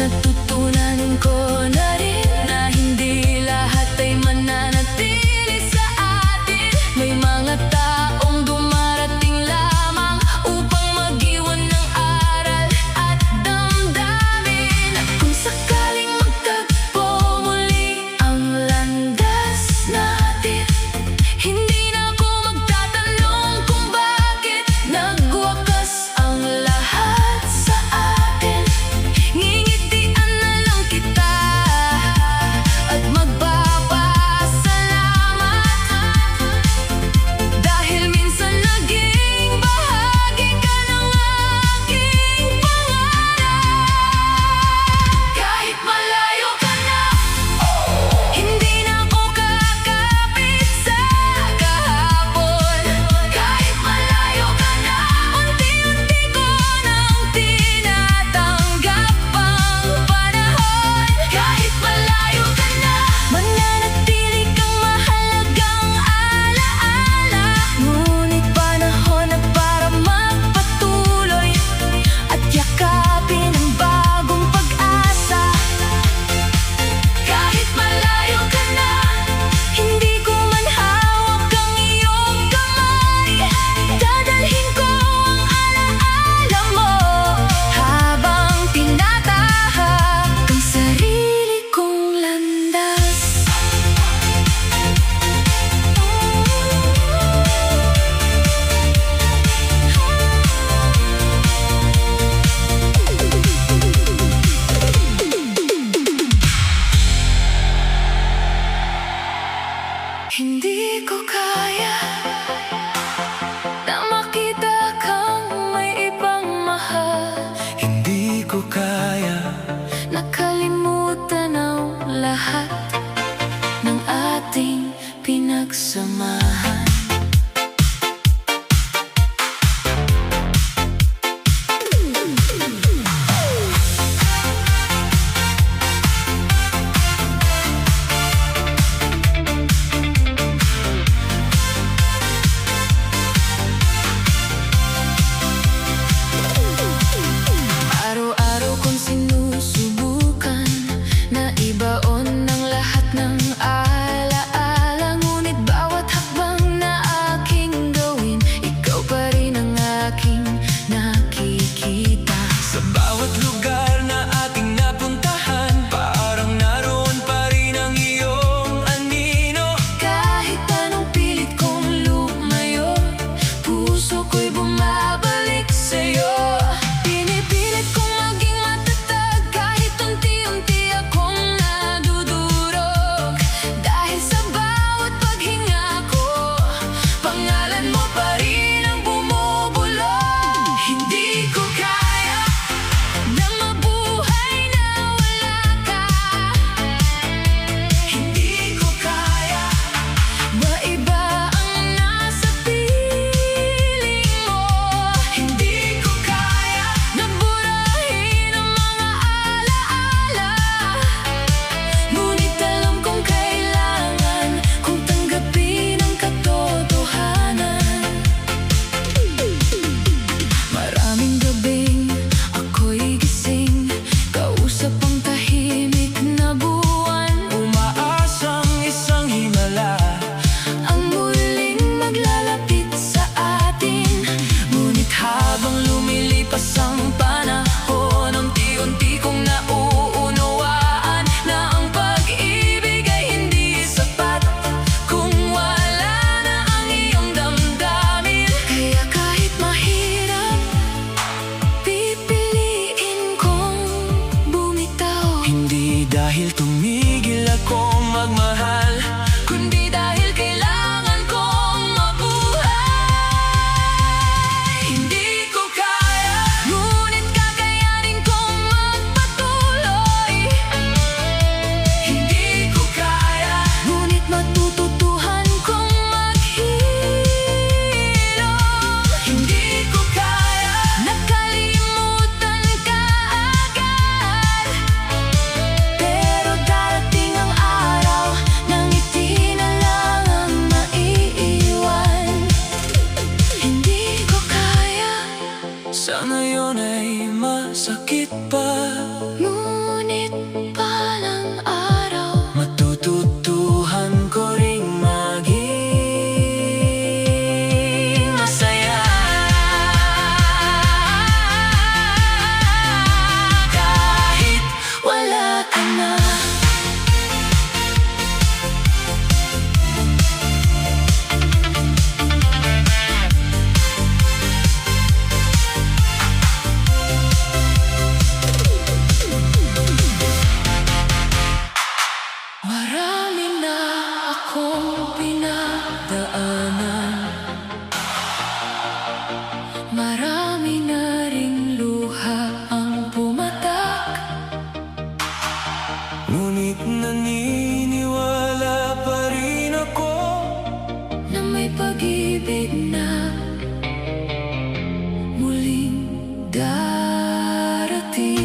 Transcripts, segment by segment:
Natutunan ko na rin na hindi lahat ay mananatili sa atin. May mga taong dumarating lamang upang mag-iwan ng aral at damdamin. Kung sakaling magtagpo muli ang landas natin, hindi na ako magtatanong kung bakit nagwakas ang lahat sa atin. Ngingitian na lang kita at magpapasalamat, dahil minsan naging bahagi ka ng aking pangarap. Kahit malayo ka na, hindi na ako kakapit sa kahapon. Kahit malayo ka na, unti-unti ko nang tinatanggap ang panahon. Kahit malayo ka na, mananatili kang mahalagang alaala. Ngunit panahon na para magpatuloy at yakapin ang bagong pag-asa. Kahit malayo ka na, hindi ko man hawak ang iyong kamay. Dadalhin ko ang alaala mo habang tinatahak ang sarili kong landas. Hindi ko kaya na makita kang may ibang mahal. Hindi ko kaya Nakalimutan ang lahat ng ating pinagsamahan. Araw-araw kong sinusubukan na ibaon ng lahat ng alaala. Ngunit bawat hakbang na aking gawin, ikaw pa rin ang aking nakikita. sa bawat lugar na ating napuntahan, parang naroon pa rin ang iyong anino. Kahit anong pilit kong lumayo, puso ko'y bumabalik sa'yo. Pinipilit kong maging matatag kahit unti-unti akong nadudurog. Dahil sa bawat paghinga ko, pangalan mo pa rin ang bumubulong. Hindi ko kaya na mabuhay na wala ka. Hindi ko kaya maiba ang nasa piling mo. Hindi ko kaya na burahin ang mga alaala. Ngunit alam kong kailangan kong tanggapin ang katotohanan. Maraming gabing ako'y gising, kausap ang tahimik na buwan. Umaasang isang himala, Ang muling maglalapit sa atin. Ngunit habang lumilipas ang panahon, unti-unti kong nauunawaan na ang pag-ibig ay hindi sapat kung wala na ang iyong damdamin. Kaya kahit mahirap, pipiliin kong bumitaw. hindi dahil tumigil akong magmahal, Kundi dahil kailangan kong mabuhay. Hindi ko kaya, ngunit kakayanin kong magpatuloy. Hindi ko kaya, ngunit matututuhan kong maghilom. Hindi ko kaya, nakalimutan ka agad. Pero Ngunit naniniwala pa rin ako na may pag-ibig na muling darating.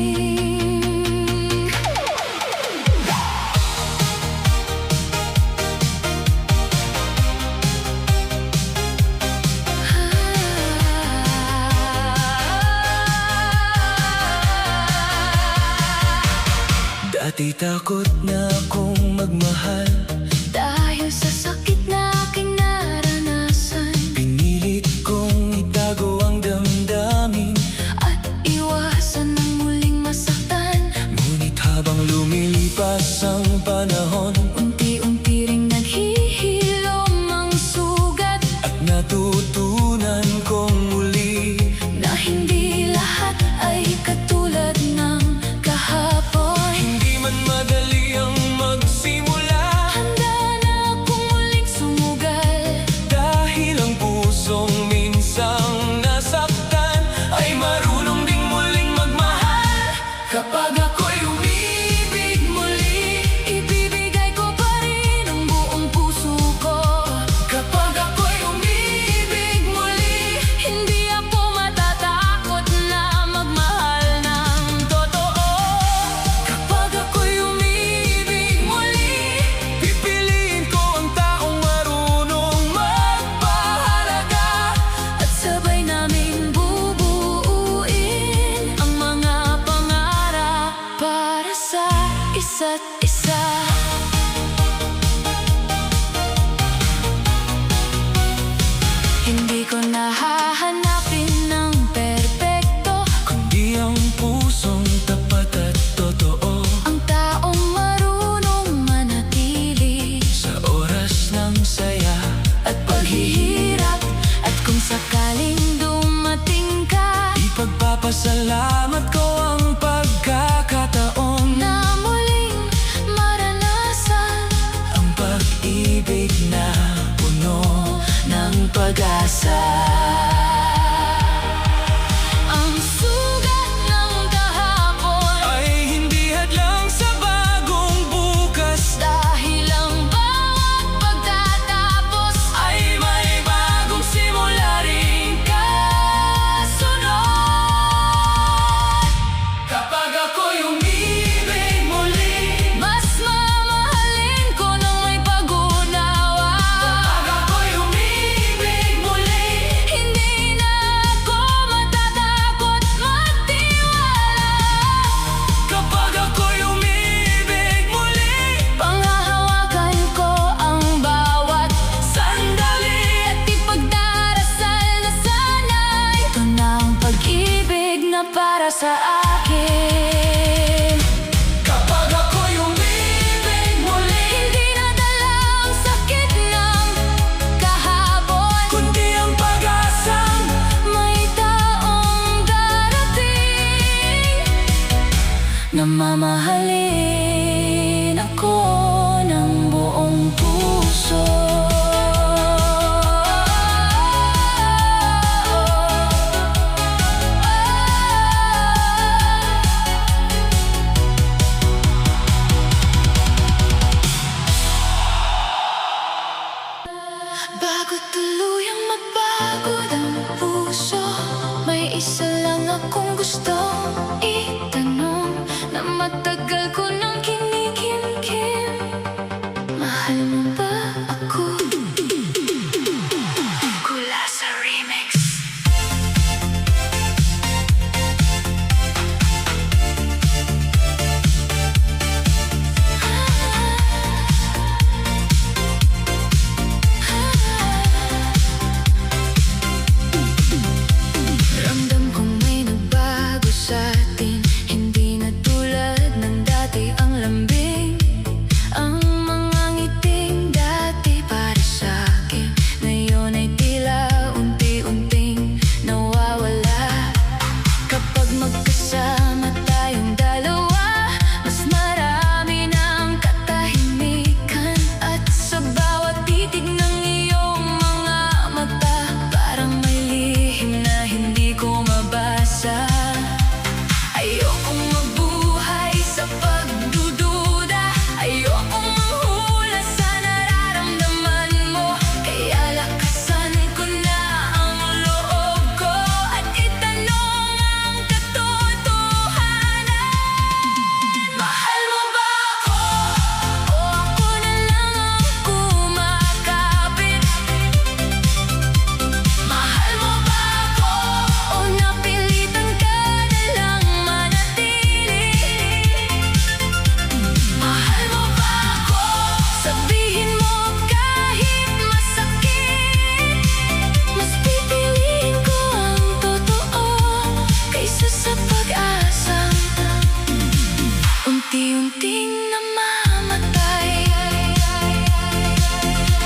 Dati takot na akong magmahal, Dahil sa sakit na aking naranasan, pinilit kong itago ang damdamin. at iwasan ng muling masaktan. Ngunit habang lumilipas ang panahon, Unti-unti ring naghihilom ang sugat, at natutunan kong muli na hindi lahat ay katulad ng kahapon. hindi man madali ang magsimula, Handa na akong muling sumugal, dahil ang pusong minsang nasaktan ay marunong ding muling magmahal. kapag ako'y umibig muli, ibibigay ko pa rin ang buong puso ko. Kapag ako'y umibig muli, hindi ako matatakot na magmahal ng totoo. Kapag ako'y umibig muli, Pipiliin ko ang taong marunong magpahalaga, at sabay namin bubuuin ang mga pangarap para sa isa't isa. Hindi ko nahahanapin ng perpekto, kundi ang pusong tapat at totoo. ang taong marunong manatili Sa oras ng saya at paghihirap. At kung sakaling dumating ka ipagpapasalamat ko ang pagkakataon na muling maranasan ang pag-ibig na puno ng pag-asa. ang sugat ng kahapon, Ay hindi hadlang sa bagong bukas, dahil ang bawat pagtatapos ay may bagong simula rin kasunod. kapag ako'y umibig muli. Mas mamahalin ko nang may pag-unawa. Kapag ako'y umibig muli, Hindi na ako matatakot magtiwala. kapag ako'y umibig muli, Panghahawakan ko ang bawat sandali at ipagdarasal na sana ito na ang pag-ibig na para sa akin. kapag ako'y umibig muli, Hindi na dala ang sakit ng kahapon, kundi ang pag-asang may taong darating na mamahalin ako ng buong puso. Bago tuluyang mapagod ang puso, may isa lang akong gustong itanong na matagal ko nang kinikimkim. Mahal mo ba ako? unti-unting namamatay.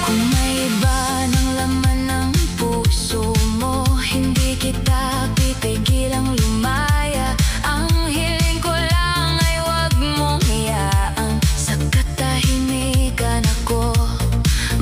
Kung may iba ng laman ng puso mo, hindi kita pipigilang lumaya. Ang hiling ko lang ay wag mong hayaan sa katahimikan ako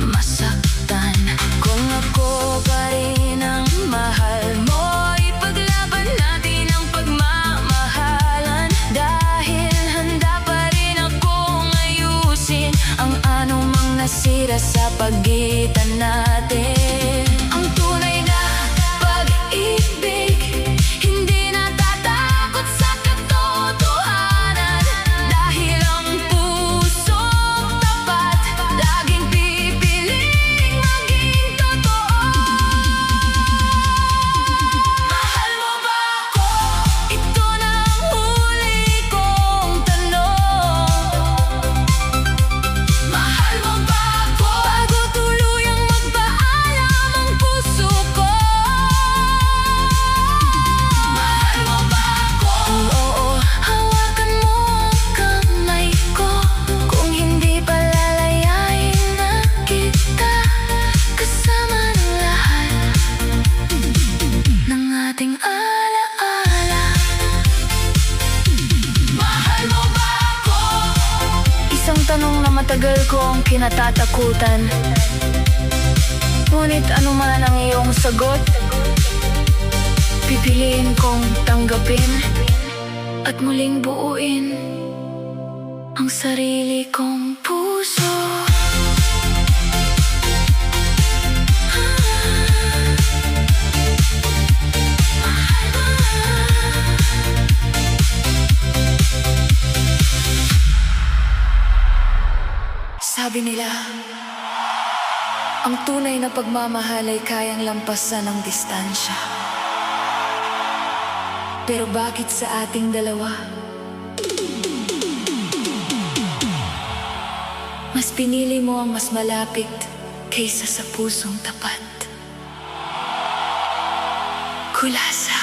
masaktan. Kung ako pa rin ang mahal mo, ipaglaban natin ang pagmamahalan. Dahil handa pa rin akong ayusin ang anumang nasira sa pagitan natin. Ang tunay na pag-ibig, hindi natatakot sa katotohanan. Dahil ang pusong tapat, laging pipiling maging totoo. Mahal mo ba ako? Ito na ang huli kong tanong. Mahal mo ba ako? Bago tuluyang magpaalam ang puso ko. Mahal mo ba ako? Oo, hawakan mo ang kamay ko. Kung hindi pa lalayain na kita, kasama ng lahat ng ating alaala. Mahal mo ba ako? Isang tanong na matagal kong kinatatakutan. Ngunit anuman ang iyong sagot, pipiliin kong tanggapin at muling buuin ang sarili kong puso. Sabi nila, ang tunay na pagmamahal ay kayang lampasan ng distansya. Pero bakit sa ating dalawa, mas pinili mo ang mas malapit kaysa sa pusong tapat? Kulasa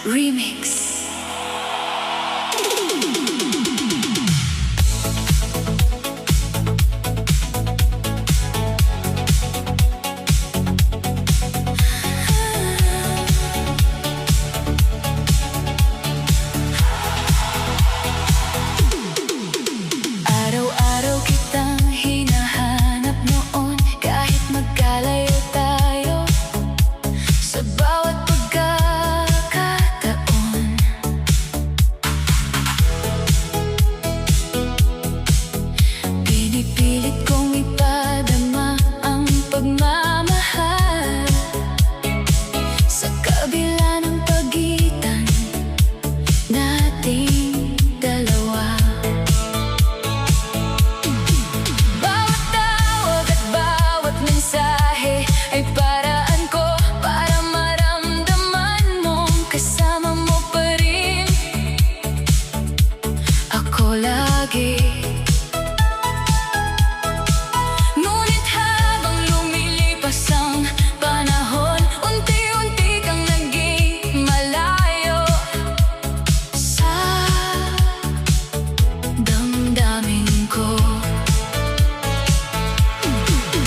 Remix. Araw-araw kitang hinahanap noon, kahit magkalayo tayo sa bawat pagkakataon. Pinipilit kong ipadama ang pagmamahal sa kabila ng pagitan nating dalawa. Bawat tawag at bawat mensahe ay paraan ko para maramdaman mong kasama mo pa rin ako lagi. Ngunit habang lumilipas ang panahon, unti-unti kang naging malayo sa damdamin ko.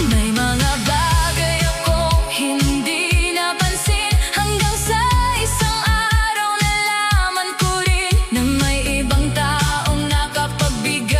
May mga bagay akong hindi napansin, hanggang sa isang araw nalaman ko rin na may ibang taong nakapagbigay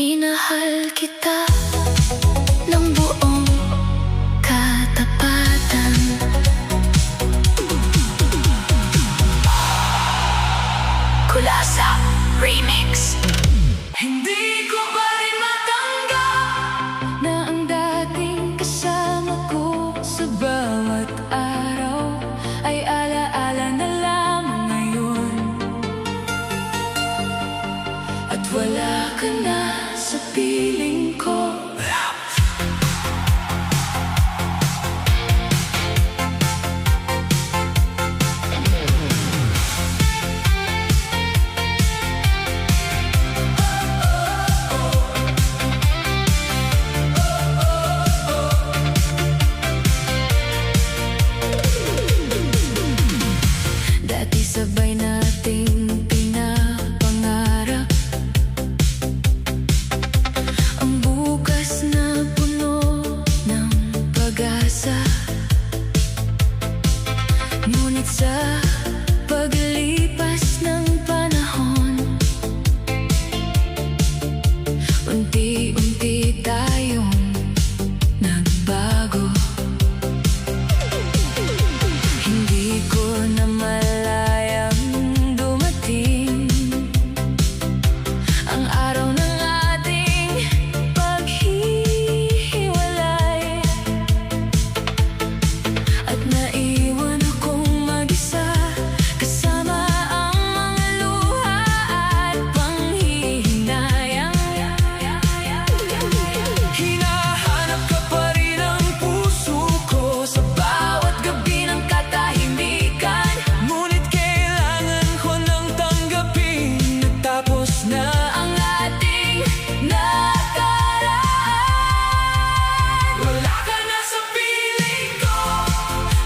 Minahal kita ng buong katapatan. Kulasa Remix. Hindi ko pa rin matanggap na ang dating kasama ko sa bawat araw ay alaala na lamang ngayon. At wala ka na sa piling ko. Dati sabay nating pinapangarap ang bukas na puno ng pag-asa. Ngunit sa paglipas ng panahon, unti-unti tayong nagbago. Hindi ko na malayang dumating ang araw ng ating paghihiwalay, at naiwan akong mag-isa kasama ang mga luha at panghihinayang. Hinahanap ka pa rin ang puso ko sa bawat gabi ng katahimikan. Ngunit kailangan ko nang tanggapin na tapos na Ang ating nakaraan, wala ka na sa piling ko.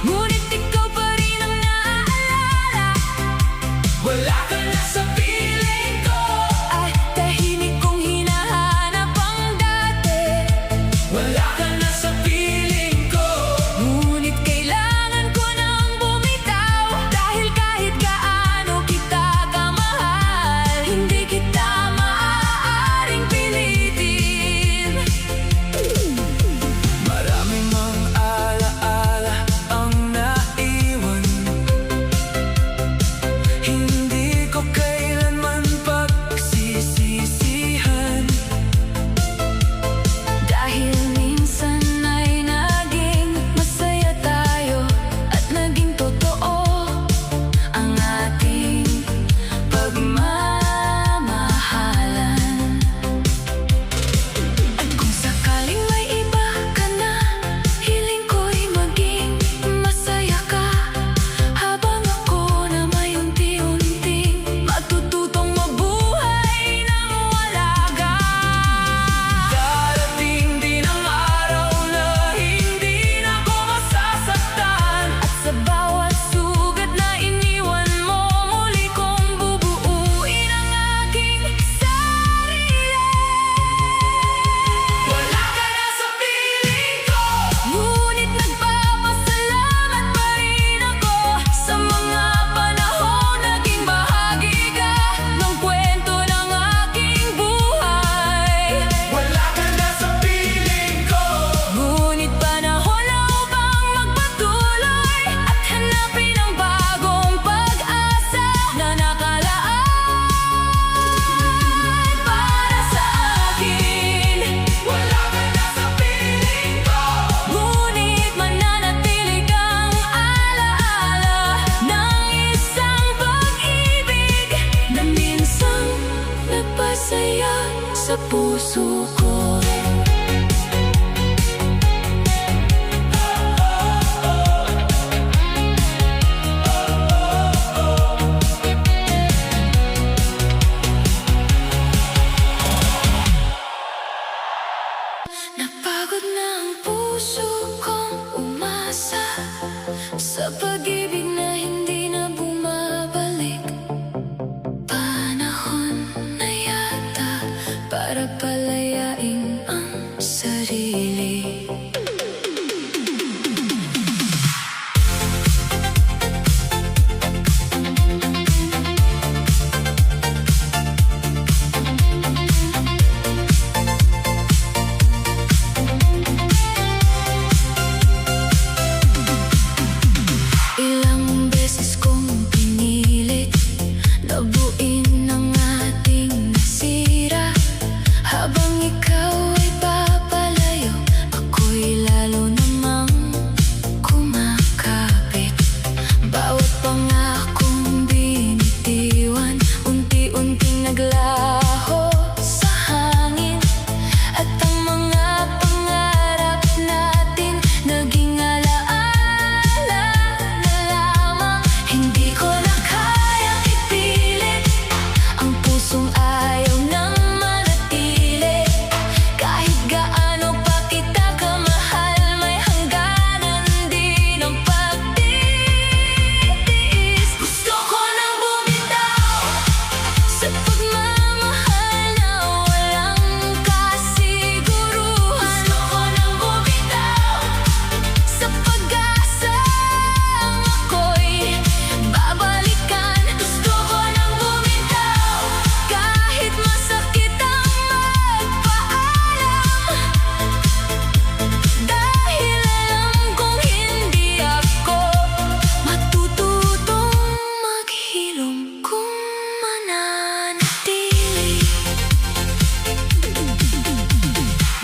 ngunit ikaw pa rin ang naaalala. Wala ka na sa piling ko. Ay tahimik kong hinahanap ang dati, Wala ka na sa piling ko. ngunit kailangan ko nang bumitaw. Dahil kahit gaano kita kamahal, hindi kita maaaring pilitin. Maraming mga alaala ang naiwan. Hindi ko kailanman pagsisisihan. Dahil minsan ay naging masaya tayo at naging totoo ang ating pagmamahalan. At kung sakaling may iba ka na, hiling ko'y maging masaya ka, habang ako na may unti-unting matututong mabuhay nang wala ka. Darating din ang araw na hindi na ako masasaktan. At sa bawat sugat na iniwan mo, muli kong bubuuin ang aking sarili. Wala ka na sa piling ko. Ngunit nagpapasalamat pa rin ako sa mga panahon naging bahagi ka ng kwento ng aking buhay. Wala ka na sa piling ko. Ngunit panahon na upang magpatuloy at hanapin ang bagong pag-asa na nakalaan para sa akin. Wala ka na sa piling ko. Ngunit mananatili kang alaala ng isang pag-ibig na minsang nagpasaya sa puso ko. Napagod na ang puso kong umasa sa pag-ibig na hindi na bumabalik. Panahon na yata para palayain ang sarili.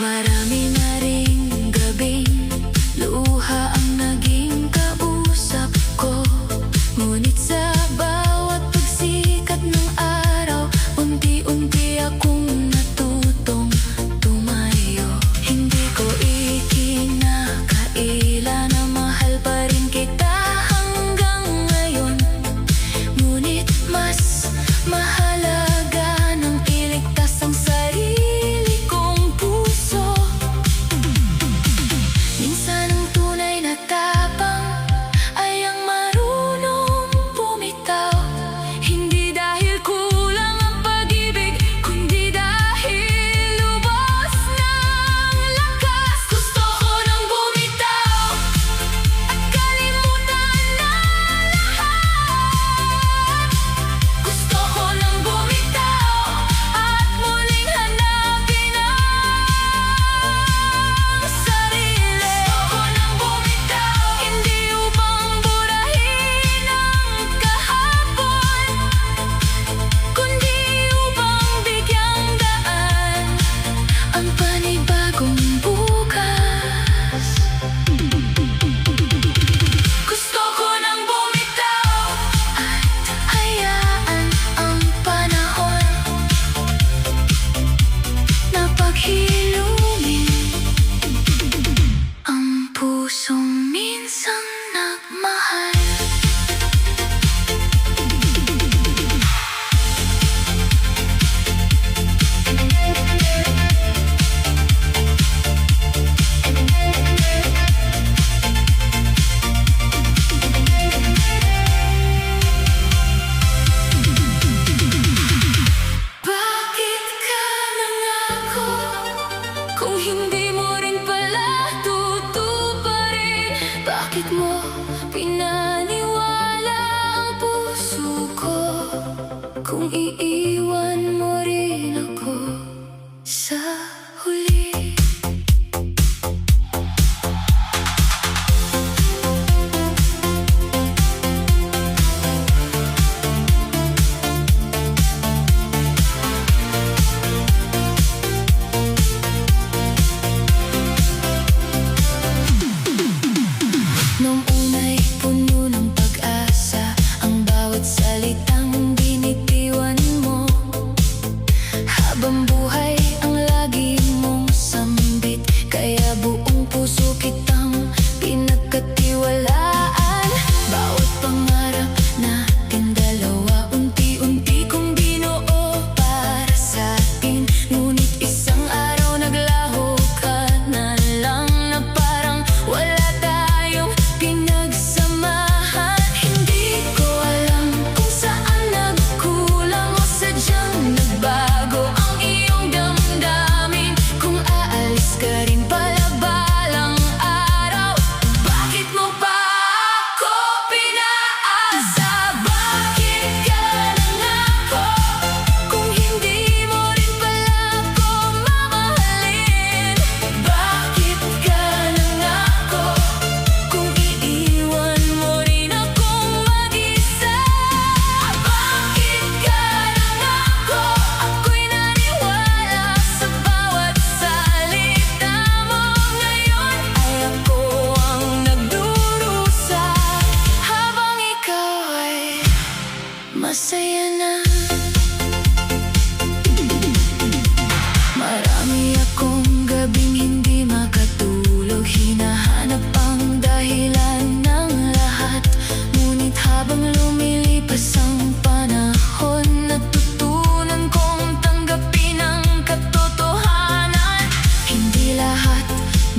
Marami na ring gabing luha ang naging kausap ko. Ngunit sa bawat pagsikat ng araw, unti-unti akong natutong tumayo. Hindi ko ikinakaila na mahal pa rin kita hanggang ngayon. Ngunit mas mahalaga nang iligtas ang sarili kong puso. Minsan ang tunay na tapang ay ang marunong bumitaw. Hindi dahil kulang ang pag-ibig, kundi dahil lubos ng lakas. Gusto ko nang bumitaw at kalimutan na lahat. Gusto ko nang bumitaw at muling hanapin ang sarili. Gusto ko nang bumitaw, hindi upang burahin ang kahapon, kundi upang bigyang daan ang panibagong bukas. Gusto ko nang bumitaw at hayaan ang panahon na paghilumin ang pusong minsang nagmahal. Bakit ka nangako kung hindi mo rin pala tutuparin? Bakit mo pinaniwala ang puso ko kung iiwan mo rin ako sa huli? Nung una'y puno ng pag-asa ang bawat salitang binitiwan mo. Habang buhay ang lagi mong sambit, kaya buong puso kitang pinagkatiwalaan. Bawat pangarap natin dalawa, unti-unti kong binuo para sa'tin. Ngunit isang araw naglaho ka na lang, na parang wala tayong pinagsamahan. Hindi ko alam kung saan nagkulang o sadyang nagbago ang iyong damdamin. Kung aalis ka rin pala balang araw, bakit mo pa ako pinaasa? Bakit ka nangako kung hindi mo rin pala ako mamahalin? Bakit ka nangako kung iiwan mo rin akong mag-isa? Bakit ka nangako? Ako'y naniwala sa bawat salita mo. Ngayon ay ako ang nagdurusa, habang ikaw ay masaya na. Marami akong gabing hindi makatulog, hinahanap ang dahilan ng lahat. Ngunit habang lumilipas ang panahon, natutunan kong tanggapin ang katotohanan. Hindi lahat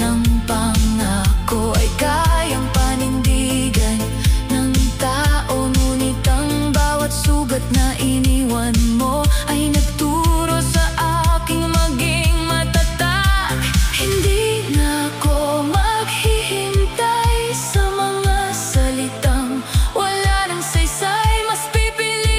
ng pangako ay kayang panindigan ng tao. Ngunit ang bawat sugat na iniwan mo ay nagturo sa aking maging matatag. Hindi na ako maghihintay sa mga salitang wala ng saysay. Mas pipili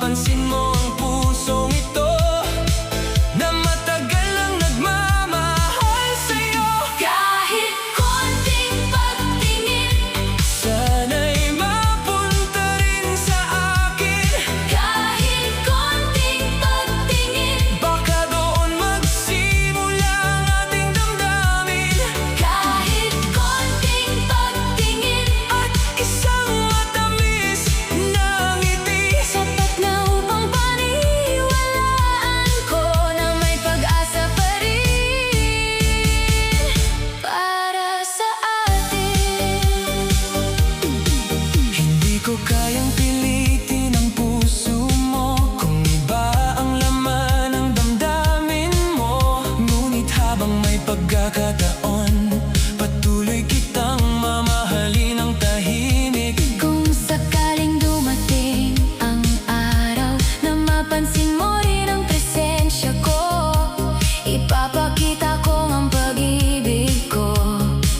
mapansin mo ang pusong ito na matagal nang nagmamahal sa'yo. Kahit konting pagtingin, Sana'y mapunta rin sa akin. kahit konting pagtingin, Baka doon magsimula ang ating damdamin. kahit konting pagtingin, At isang matamis na ngiti. sapat na upang paniwalaan ko na may pag-asa pa rin para sa atin. Hindi ko kayang pilitin ang puso mo kung iba ang laman ng damdamin mo. Ngunit habang may pagkakataon, patuloy kitang mamahalin ng tahimik. Kung sakaling dumating ang araw na mapansin mo rin ang presensya ko, ipapakita kong ang pag-ibig ko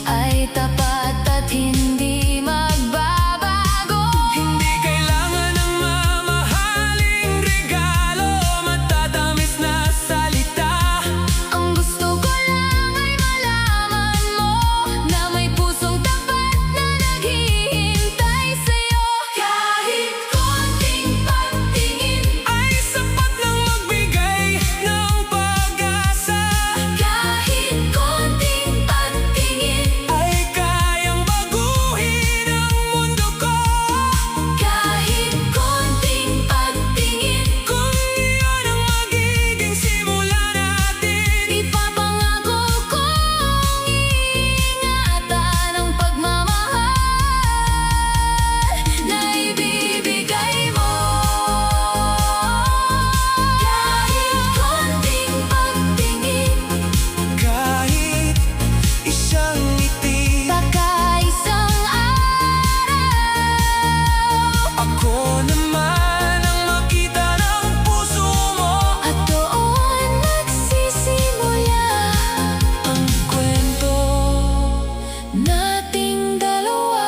ay tapat at hindi magbabago. Hindi kailangan ng mamahaling regalo, matatamis na salita. Ang gusto ko lang ay malaman mo na may pusong tapat na naghihintay sa'yo. Kahit konting pagtingin, Ay sapat nang magbigay ng pag-asa. kahit konting pagtingin, Ay kayang baguhin ang mundo ko. kahit konting pagtingin, Kung iyon ang magiging simula natin, ipapangako kong iingatan ang pagmamahal na ibibigay mo. Kahit konting pagtingin, kahit isang ngiti. baka isang araw Ako naman ang makita ng puso mo. at doon magsisimula Ang kwento nating dalawa.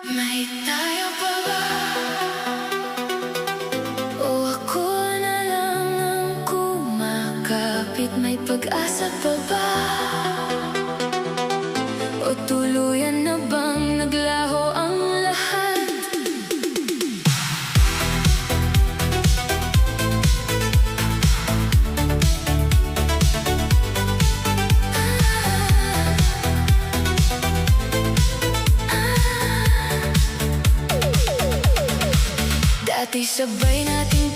May tayo pa ba? O ako na lang ang kumakapit? May pag-asa pa ba? O tuluyan na bang naglaho ang lahat? Dati sabay nating